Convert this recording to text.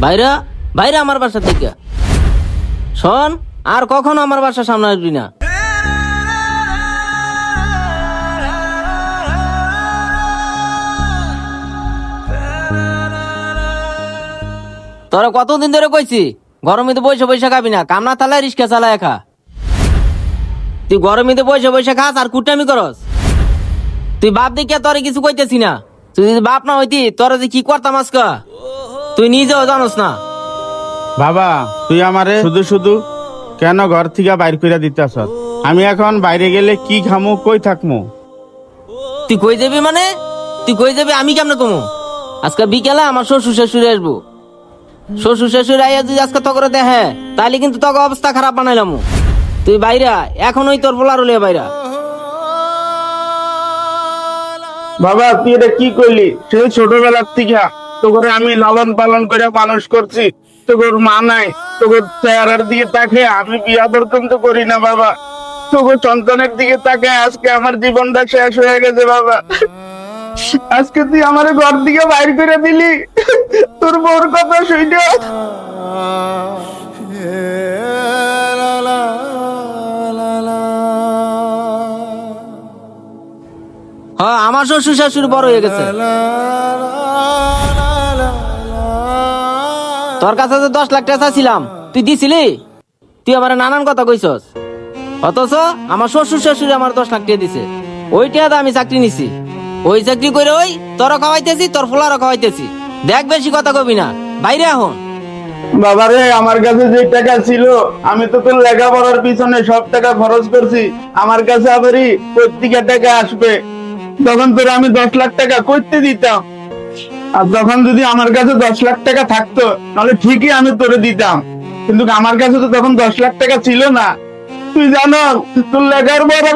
বাইরা বাইরে আমার বাসা থেকে শোন, আর কখনো আমার বাসার সামনে আসবি না। তোরা কতদিন ধরে কইছি গরমে তো বসে বসে খাবি না, কামনা তালায় রিস্কা চালায় খা। তুই গরমে তো বসে বসে খাস আর কুটামি করস। তুই বাপ দেখিয়া তোরে কিছু কইতেছি না। তুই যদি বাপ না হইতি তোরা যে কি করতাম আজকা তুই নিজেও জানোস না। বাবা তুই আমারে শুধু শুধু কেন ঘর থেকে বাইর করে দিতেছ? আমি এখন বাইরে গেলে কি খামু, কই থাকমু? তুই কই যাবি মানে? তুই কই যাবি আমি কেমনে কমু? আজকে বিকেলে আমার শ্বশুর শাশুড়ি আসবো। শ্বশুর শাশুড়ি আইয়া যদি আজকে তো করে দেখে তাহলে কিন্তু তোকে অবস্থা খারাপ বানাইলাম। তুই বাইরা এখনই তোর বলার হলে বাইরা। বাবা তুই এটা কি করলি? সেই ছোটবেলার থেকে তোকে আমি লালন পালন করে মানুষ করছি, তোর মা নাই, তোর চেহারার দিকে তাকে আমি বিয়া পর্যন্ত করি না বাবা। তোর সন্তানের দিকে তাকে আজকে আমার জীবনটা শেষ হয়ে গেছে বাবা। আজকে তুই আমার ঘর দিকে বাইর করে দিলি তোর বউর কথা শুইনা। হ্যাঁ আমার শ্বশুর শাশুড়ি বড় হয়ে গেছে। তোর কাছে তো 10 লাখ টাকা ছিলাম, তুই দিছিলি? তুই আমার নানান কথা কইছস, অথচ আমার শ্বশুর শাশুড়ি আমার 10 লাখ টাকা দিছে। ওই টাকা আমি চাকরি নিছি, ওই চাকরি করে ওই তোরও খাওয়াইতেছি তোর ফোলারও খাওয়াইতেছি। দেখ বেশি কথা কবি না, বাইরে এখন। বাবারে আমার কাছে যে টাকা ছিল আমি তো তোর লেখাপড়ার পিছনে সব টাকা খরচ করছি। আমার কাছে আবারই প্রত্যেক টাকা আসবে, তখন তোর আমি 10 লাখ টাকা করতে দিতাম। আর তখন যদি আমার কাছে 10 লাখ টাকা থাকতো তাহলে ঠিকই আমি তোরে দিতাম, কিন্তু আমার কাছে তো তখন 10 লাখ টাকা ছিল না। তুই জানো তোর লেখার পর আর